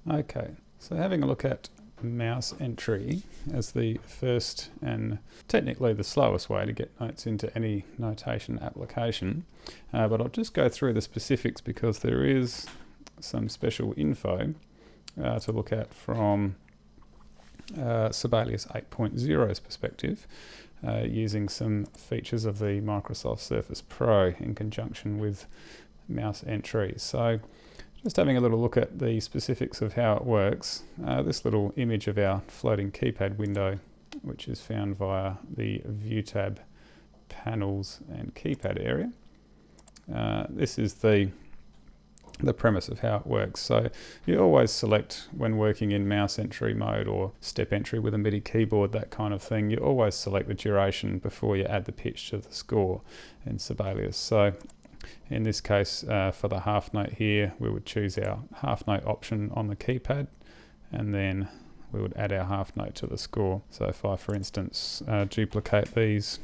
Okay, so having a look at mouse entry as the first and technically the slowest way to get notes into any notation application, but I'll just go through the specifics because there is some special info to look at from Sibelius 8.0's perspective, using some features of the Microsoft Surface Pro in conjunction with mouse entry. So just having a little look at the specifics of how it works, this little image of our floating keypad window, which is found via the View tab, Panels and Keypad area. This is the premise of how it works. So you always select, when working in mouse entry mode or step entry with a MIDI keyboard, that kind of thing, you always select the duration before you add the pitch to the score in Sibelius. So in this case, for the half note here, we would choose our half note option on the keypad, and then we would add our half note to the score. So if I, for instance, duplicate these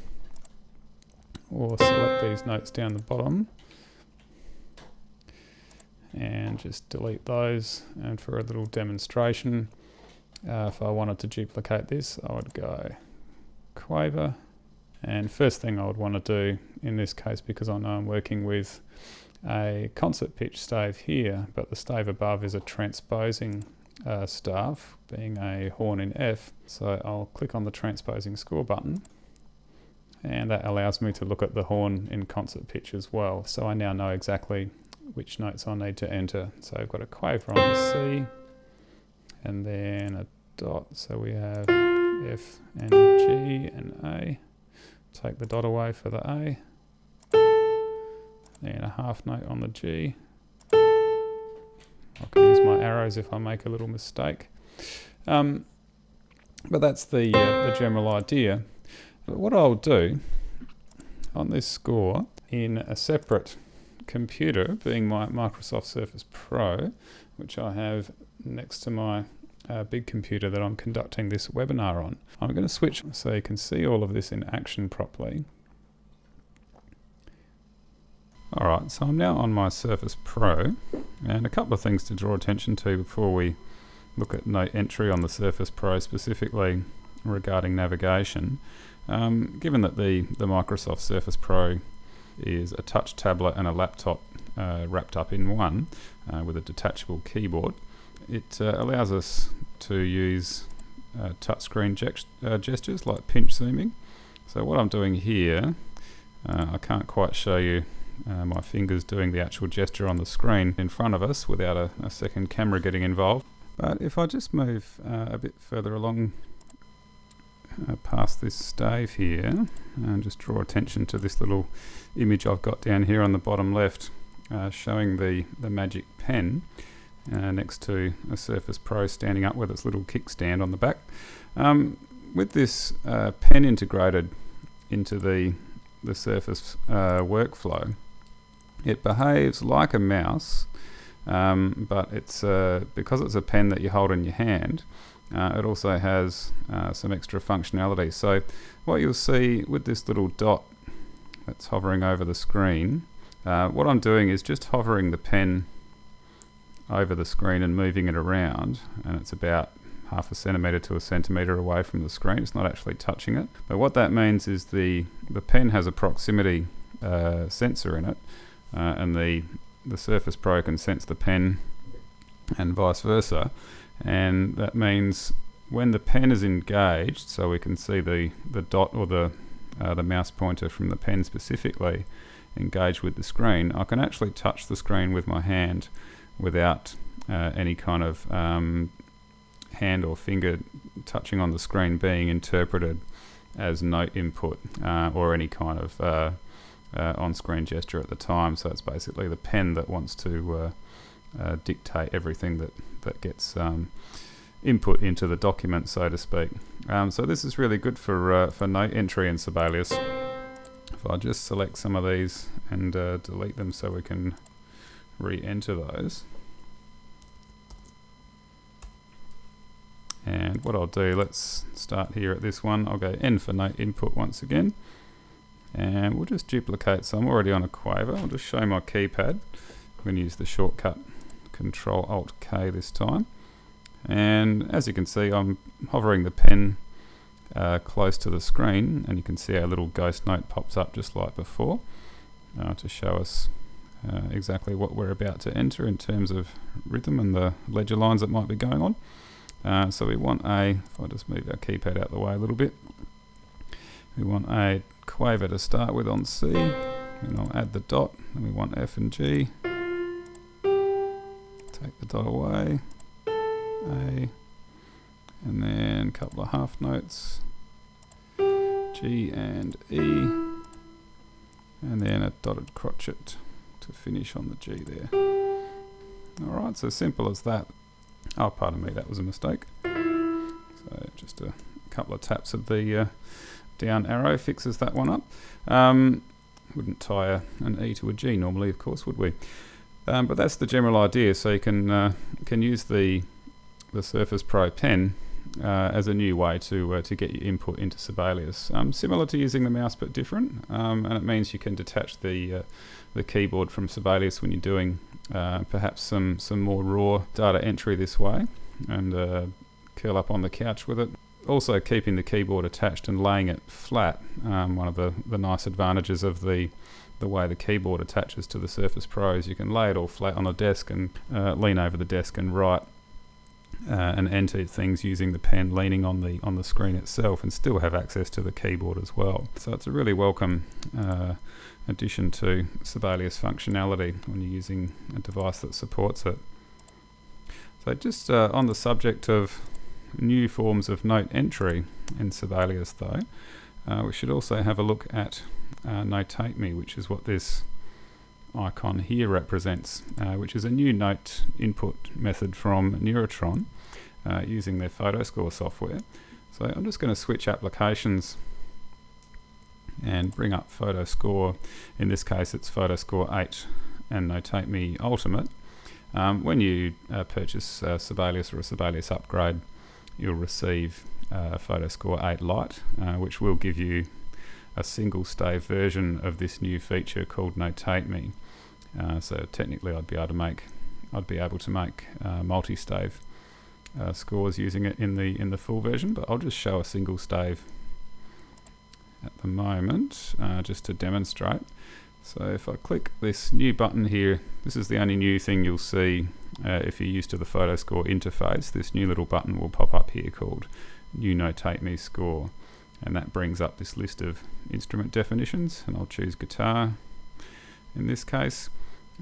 or select these notes down the bottom and just delete those, and for a little demonstration, if I wanted to duplicate this, I would go Quaver. And first thing I would want to do in this case, because I know I'm working with a concert pitch stave here, but the stave above is a transposing staff, being a horn in F. So I'll click on the transposing score button, and that allows me to look at the horn in concert pitch as well. So I now know exactly which notes I need to enter. So I've got a quaver on the C, and then a dot. So we have F and G and A. Take the dot away for the A, then a half note on the G. I can use my arrows if I make a little mistake. But that's the general idea. But what I'll do on this score in a separate computer, being my Microsoft Surface Pro, which I have next to my big computer that I'm conducting this webinar on. I'm going to switch so you can see all of this in action properly. Alright, so I'm now on my Surface Pro, and a couple of things to draw attention to before we look at note entry on the Surface Pro, specifically regarding navigation. Given that the Microsoft Surface Pro is a touch tablet and a laptop wrapped up in one with a detachable keyboard, it allows us to use touchscreen gestures like pinch zooming. So what I'm doing here, I can't quite show you my fingers doing the actual gesture on the screen in front of us without a second camera getting involved. But if I just move a bit further along past this stave here and just draw attention to this little image I've got down here on the bottom left, showing the magic pen next to a Surface Pro standing up with its little kickstand on the back. With this pen integrated into the Surface workflow, it behaves like a mouse, but it's because it's a pen that you hold in your hand, it also has some extra functionality. So what you'll see with this little dot that's hovering over the screen, what I'm doing is just hovering the pen over the screen and moving it around, and it's about 0.5 centimetre to 1 centimetre away from the screen. It's not actually touching it. But what that means is the pen has a proximity sensor in it, and the Surface Pro can sense the pen and vice versa, and that means when the pen is engaged, so we can see the dot or the mouse pointer from the pen specifically engaged with the screen, I can actually touch the screen with my hand without any kind of hand or finger touching on the screen being interpreted as note input or any kind of on-screen gesture at the time. So it's basically the pen that wants to dictate everything that gets input into the document, so to speak. So this is really good for note entry in Sibelius. If I just select some of these and delete them so we can re-enter those. And what I'll do, let's start here at this one. I'll go N for note input once again. And we'll just duplicate, so I'm already on a quaver. I'll just show my keypad. I'm going to use the shortcut Control-Alt-K this time. And as you can see, I'm hovering the pen close to the screen, and you can see our little ghost note pops up just like before to show us exactly what we're about to enter in terms of rhythm and the ledger lines that might be going on. So we want if I just move our keypad out of the way a little bit, we want a quaver to start with on C, and I'll add the dot, and we want F and G. Take the dot away, A, and then a couple of half notes, G and E, and then a dotted crotchet to finish on the G there. Alright, so simple as that. Oh, pardon me, that was a mistake. So just a couple of taps of the down arrow fixes that one up. Wouldn't tie an E to a G normally, of course, would we? But that's the general idea. So you can use the Surface Pro pen as a new way to get your input into Sibelius. Similar to using the mouse, but different. And it means you can detach the keyboard from Sibelius when you're doing perhaps some more raw data entry this way, and curl up on the couch with it. Also keeping the keyboard attached and laying it flat. One of the nice advantages of the way the keyboard attaches to the Surface Pro is you can lay it all flat on a desk and lean over the desk and write and enter things using the pen leaning on the screen itself, and still have access to the keyboard as well. So it's a really welcome addition to Sibelius functionality when you're using a device that supports it. So just on the subject of new forms of note entry in Sibelius though, we should also have a look at NotateMe, which is what this icon here represents, which is a new note input method from Neurotron using their PhotoScore software. So I'm just going to switch applications and bring up PhotoScore. In this case it's PhotoScore 8 and NotateMe Ultimate. When you purchase Sibelius or a Sibelius upgrade, you'll receive PhotoScore 8 Lite, which will give you a single stave version of this new feature called NotateMe. So technically I'd be able to make multi-stave scores using it in the full version, but I'll just show a single stave at the moment just to demonstrate. So if I click this new button here, this is the only new thing you'll see if you're used to the PhotoScore interface. This new little button will pop up here called New NotateMe Score, and that brings up this list of instrument definitions, and I'll choose guitar in this case.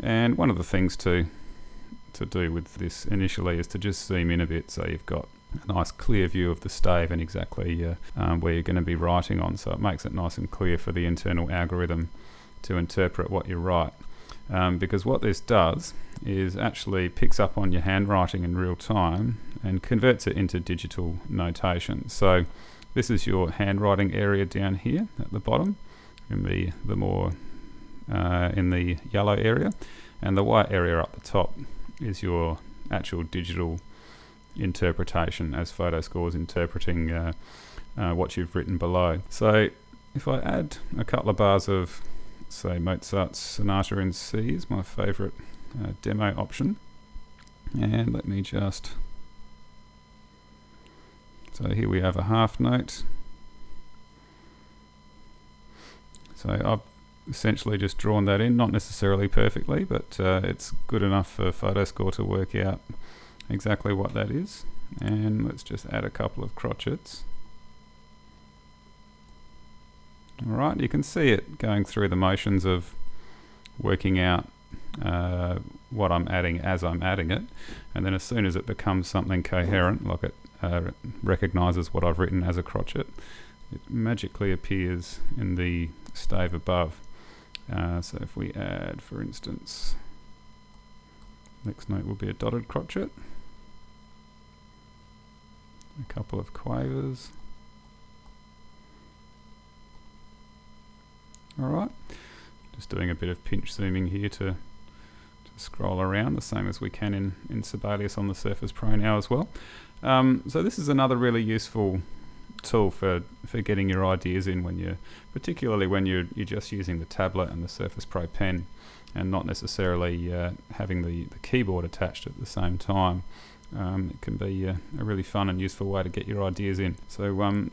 And one of the things to do with this initially is to just zoom in a bit so you've got a nice clear view of the stave and exactly where you're going to be writing on, so it makes it nice and clear for the internal algorithm to interpret what you write. Because what this does is actually picks up on your handwriting in real time and converts it into digital notation. So this is your handwriting area down here at the bottom, in the more in the yellow area, and the white area up the top is your actual digital interpretation as PhotoScore is interpreting what you've written below. So if I add a couple of bars of, say, Mozart's Sonata in C is my favourite demo option, and let me just, so here we have a half note. So I've essentially just drawn that in, not necessarily perfectly, but it's good enough for PhotoScore to work out exactly what that is. And let's just add a couple of crotchets. Alright, you can see it going through the motions of working out what I'm adding as I'm adding it, and then as soon as it becomes something coherent, like it recognises what I've written as a crotchet, it magically appears in the stave above. So if we add, for instance, next note will be a dotted crotchet, a couple of quavers. Alright, just doing a bit of pinch zooming here to scroll around, the same as we can in Sibelius on the Surface Pro now as well. So this is another really useful tool for getting your ideas in, particularly when you're just using the tablet and the Surface Pro pen and not necessarily having the keyboard attached at the same time. it can be a really fun and useful way to get your ideas in. So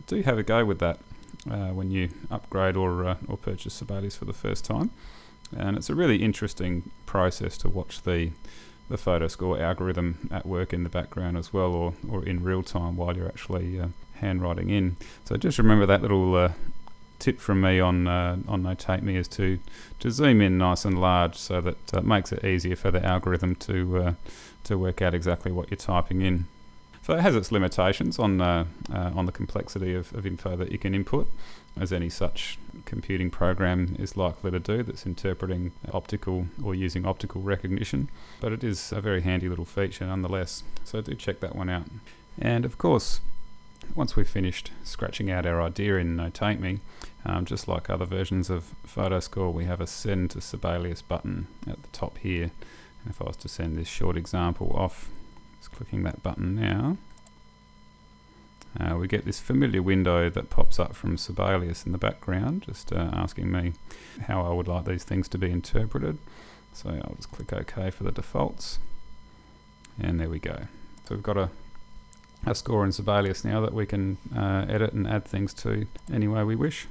do have a go with that when you upgrade or purchase Sibelius for the first time. And it's a really interesting process to watch the photo score algorithm at work in the background as well, or in real time while you're actually handwriting in. So just remember that little tip from me on NotateMe is to zoom in nice and large, so that it makes it easier for the algorithm to work out exactly what you're typing in. So it has its limitations on the complexity of info that you can input, as any such computing program is likely to do that's interpreting optical or using optical recognition. But it is a very handy little feature nonetheless, so do check that one out. And of course, once we've finished scratching out our idea in NotateMe, just like other versions of PhotoScore, we have a Send to Sibelius button at the top here. And if I was to send this short example off, just clicking that button now, we get this familiar window that pops up from Sibelius in the background, just asking me how I would like these things to be interpreted. So I'll just click OK for the defaults, and there we go. So we've got a score in Sibelius now that we can edit and add things to any way we wish.